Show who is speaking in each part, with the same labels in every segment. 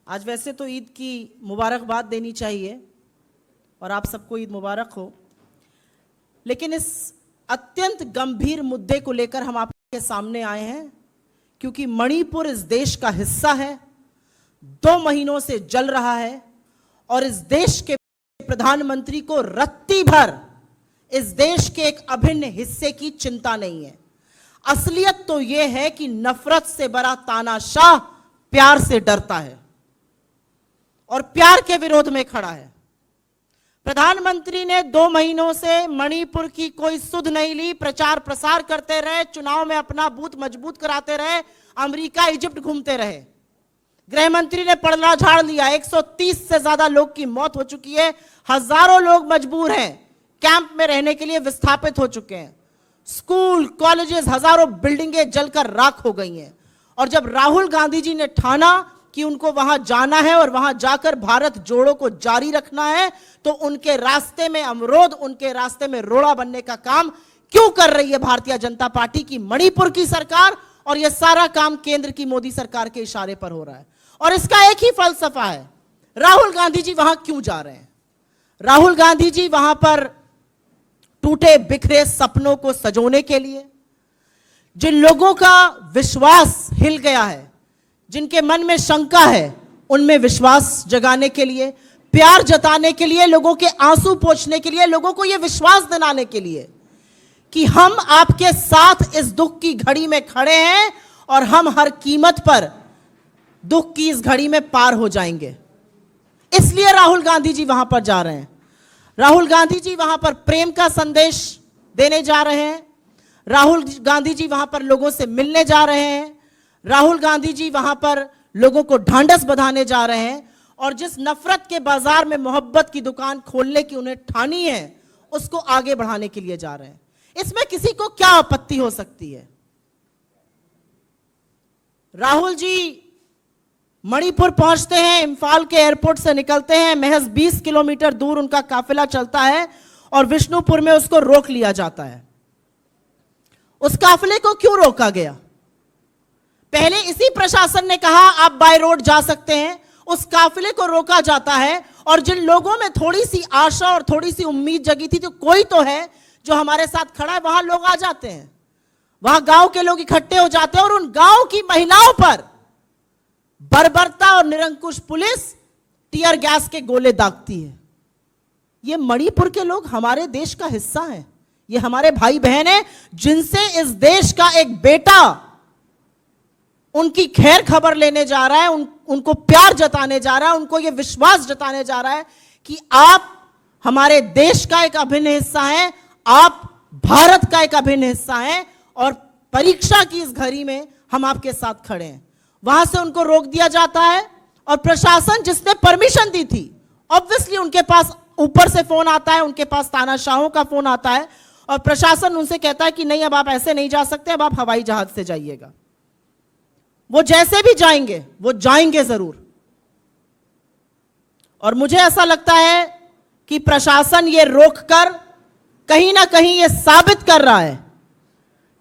Speaker 1: आज वैसे तो ईद की मुबारकबाद देनी चाहिए और आप सबको ईद मुबारक हो, लेकिन इस अत्यंत गंभीर मुद्दे को लेकर हम आपके सामने आए हैं क्योंकि मणिपुर इस देश का हिस्सा है, 2 महीनों से जल रहा है और इस देश के प्रधानमंत्री को रत्ती भर इस देश के एक अभिन्न हिस्से की चिंता नहीं है। असलियत तो यह है कि नफरत से भरा तानाशाह प्यार से डरता है और प्यार के विरोध में खड़ा है। प्रधानमंत्री ने 2 महीनों से मणिपुर की कोई सुध नहीं ली, प्रचार प्रसार करते रहे, चुनाव में अपना बूथ मजबूत कराते रहे, अमेरिका इजिप्ट घूमते रहे। गृह मंत्री ने पलड़ा झाड़ लिया, 130 से ज्यादा लोग की मौत हो चुकी है, हजारों लोग मजबूर हैं, कैंप में रहने के लिए विस्थापित हो चुके हैं, स्कूल कॉलेजेस हजारों बिल्डिंगें जलकर राख हो गई हैं। और जब राहुल गांधी जी ने ठाना कि उनको वहां जाना है और वहां जाकर भारत जोड़ो को जारी रखना है, तो उनके रास्ते में अवरोध, उनके रास्ते में रोड़ा बनने का काम क्यों कर रही है भारतीय जनता पार्टी की मणिपुर की सरकार? और यह सारा काम केंद्र की मोदी सरकार के इशारे पर हो रहा है और इसका एक ही फलसफा है, राहुल गांधी जी वहां क्यों जा रहे हैं? राहुल गांधी जी वहां पर टूटे बिखरे सपनों को सजोने के लिए, जिन लोगों का विश्वास हिल गया है, जिनके मन में शंका है, उनमें विश्वास जगाने के लिए, प्यार जताने के लिए, लोगों के आंसू पोंछने के लिए, लोगों को यह विश्वास दिलाने के लिए कि हम आपके साथ इस दुख की घड़ी में खड़े हैं और हम हर कीमत पर दुख की इस घड़ी में पार हो जाएंगे। इसलिए राहुल गांधी जी वहां पर जा रहे हैं। राहुल गांधी जी वहां पर प्रेम का संदेश देने जा रहे हैं। राहुल गांधी जी वहां पर लोगों से मिलने जा रहे हैं। राहुल गांधी जी वहां पर लोगों को ढांढस बंधाने जा रहे हैं और जिस नफरत के बाजार में मोहब्बत की दुकान खोलने की उन्हें ठानी है, उसको आगे बढ़ाने के लिए जा रहे हैं। इसमें किसी को क्या आपत्ति हो सकती है? राहुल जी मणिपुर पहुंचते हैं, इंफाल के एयरपोर्ट से निकलते हैं, महज 20 किलोमीटर दूर उनका काफिला चलता है और विष्णुपुर में उसको रोक लिया जाता है। उस काफिले को क्यों रोका गया? पहले इसी प्रशासन ने कहा आप बाय रोड जा सकते हैं, उस काफिले को रोका जाता है और जिन लोगों में थोड़ी सी आशा और थोड़ी सी उम्मीद जगी थी, तो कोई तो है जो हमारे साथ खड़ा है, वहां लोग आ जाते हैं, वहां गांव के लोग इकट्ठे हो जाते हैं और उन गांव की महिलाओं पर बर्बरता और निरंकुश पुलिस टीयर गैस के गोले दागती है। ये मणिपुर के लोग हमारे देश का हिस्सा हैं, ये हमारे भाई बहन हैं जिनसे इस देश का एक बेटा उनकी खैर खबर लेने जा रहा है, उनको प्यार जताने जा रहा है, उनको यह विश्वास जताने जा रहा है कि आप हमारे देश का एक अभिन्न हिस्सा हैं, आप भारत का एक अभिन्न हिस्सा हैं और परीक्षा की इस घड़ी में हम आपके साथ खड़े हैं। वहां से उनको रोक दिया जाता है और प्रशासन जिसने परमिशन दी थी, ऑब्वियसली उनके पास ऊपर से फोन आता है, उनके पास तानाशाहों का फोन आता है और प्रशासन उनसे कहता है कि नहीं, अब आप ऐसे नहीं जा सकते, अब आप हवाई जहाज से जाइएगा। वो जैसे भी जाएंगे, वो जाएंगे जरूर। और मुझे ऐसा लगता है कि प्रशासन ये रोककर कहीं ना कहीं ये साबित कर रहा है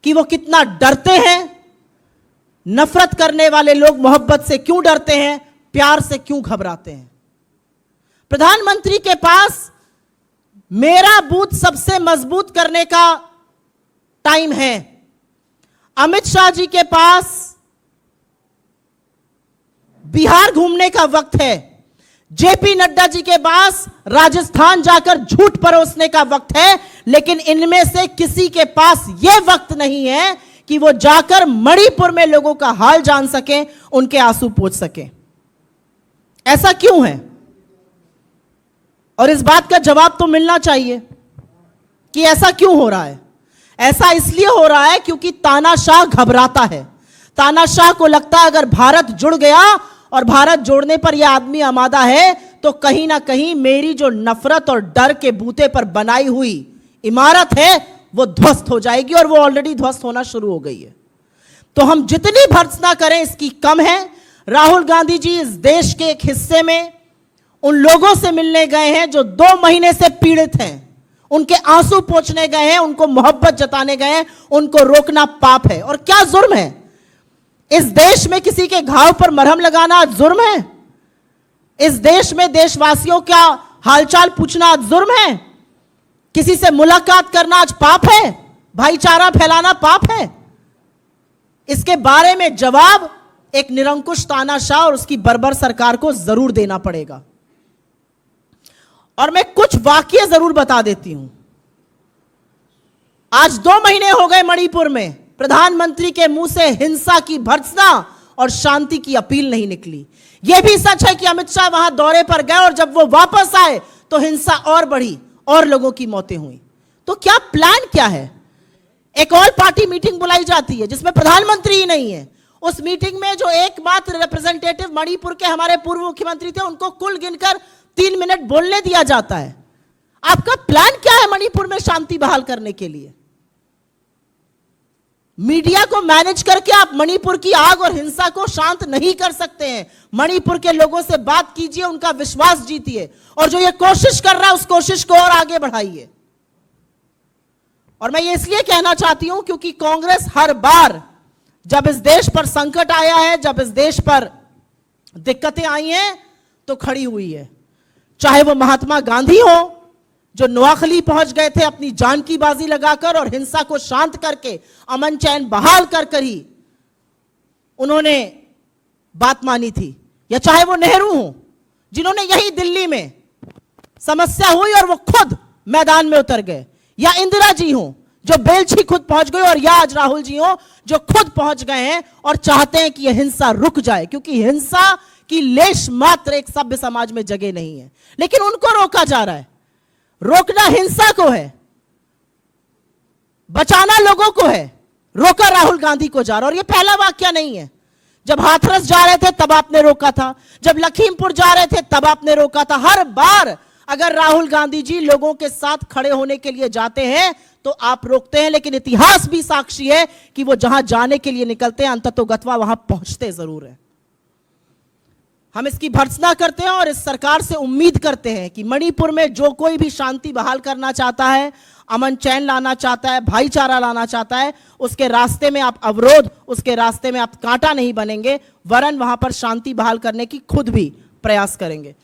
Speaker 1: कि वो कितना डरते हैं। नफरत करने वाले लोग मोहब्बत से क्यों डरते हैं, प्यार से क्यों घबराते हैं? प्रधानमंत्री के पास मेरा बूथ सबसे मजबूत करने का टाइम है, अमित शाह जी के पास बिहार घूमने का वक्त है, जेपी नड्डा जी के पास राजस्थान जाकर झूठ परोसने का वक्त है, लेकिन इनमें से किसी के पास यह वक्त नहीं है कि वो जाकर मणिपुर में लोगों का हाल जान सके, उनके आंसू पोंछ सके। ऐसा क्यों है? और इस बात का जवाब तो मिलना चाहिए कि ऐसा क्यों हो रहा है। ऐसा इसलिए हो रहा है क्योंकि तानाशाह घबराता है। तानाशाह को लगता है अगर भारत जुड़ गया और भारत जोड़ने पर यह आदमी आमादा है, तो कहीं ना कहीं मेरी जो नफरत और डर के बूते पर बनाई हुई इमारत है वो ध्वस्त हो जाएगी और वो ऑलरेडी ध्वस्त होना शुरू हो गई है। तो हम जितनी भर्त्सना करें इसकी कम है। राहुल गांधी जी इस देश के एक हिस्से में उन लोगों से मिलने गए हैं जो 2 महीने से पीड़ित हैं, उनके आंसू पोंछने गए हैं, उनको मोहब्बत जताने गए हैं। उनको रोकना पाप है। और क्या जुर्म है? इस देश में किसी के घाव पर मरहम लगाना जुर्म है? इस देश में देशवासियों का हालचाल पूछना आज जुर्म है? किसी से मुलाकात करना आज पाप है? भाईचारा फैलाना पाप है? इसके बारे में जवाब एक निरंकुश तानाशाह और उसकी बर्बर सरकार को जरूर देना पड़ेगा। और मैं कुछ वाकये जरूर बता देती हूं। आज 2 महीने हो गए मणिपुर में प्रधानमंत्री के मुंह से हिंसा की भर्त्सना और शांति की अपील नहीं निकली। यह भी सच है कि अमित शाह वहां दौरे पर गए और जब वो वापस आए तो हिंसा और बढ़ी और लोगों की मौतें हुई। तो क्या प्लान क्या है? एक ऑल पार्टी मीटिंग बुलाई जाती है जिसमें प्रधानमंत्री ही नहीं है। उस मीटिंग में जो एकमात्र रिप्रेजेंटेटिव मणिपुर के हमारे पूर्व मुख्यमंत्री थे, उनको कुल गिनकर 3 मिनट बोलने दिया जाता है। आपका प्लान क्या है मणिपुर में शांति बहाल करने के लिए? मीडिया को मैनेज करके आप मणिपुर की आग और हिंसा को शांत नहीं कर सकते हैं। मणिपुर के लोगों से बात कीजिए, उनका विश्वास जीतिए और जो ये कोशिश कर रहा है उस कोशिश को और आगे बढ़ाइए। और मैं ये इसलिए कहना चाहती हूं क्योंकि कांग्रेस हर बार जब इस देश पर संकट आया है, जब इस देश पर दिक्कतें आई हैं, तो खड़ी हुई है। चाहे वो महात्मा गांधी हो जो नोआखली पहुंच गए थे अपनी जान की बाजी लगाकर और हिंसा को शांत करके अमन चैन बहाल कर ही उन्होंने बात मानी थी, या चाहे वो नेहरू हो जिन्होंने यही दिल्ली में समस्या हुई और वो खुद मैदान में उतर गए, या इंदिरा जी हो जो बेलछी खुद पहुंच गए, और या आज राहुल जी हो जो खुद पहुंच गए हैं और चाहते हैं कि यह हिंसा रुक जाए, क्योंकि हिंसा की लेश मात्र एक सभ्य समाज में जगह नहीं है। लेकिन उनको रोका जा रहा है। रोकना हिंसा को है, बचाना लोगों को है। रोका राहुल गांधी को जा रहा। और ये पहला वाकया नहीं है। जब हाथरस जा रहे थे तब आपने रोका था, जब लखीमपुर जा रहे थे तब आपने रोका था। हर बार अगर राहुल गांधी जी लोगों के साथ खड़े होने के लिए जाते हैं तो आप रोकते हैं, लेकिन इतिहास भी साक्षी है कि वो जहां जाने के लिए निकलते हैं अंततोगत्वा वहां पहुंचते जरूर है। हम इसकी भर्त्सना करते हैं और इस सरकार से उम्मीद करते हैं कि मणिपुर में जो कोई भी शांति बहाल करना चाहता है, अमन चैन लाना चाहता है, भाईचारा लाना चाहता है, उसके रास्ते में आप अवरोध, उसके रास्ते में आप कांटा नहीं बनेंगे, वरन वहां पर शांति बहाल करने की खुद भी प्रयास करेंगे।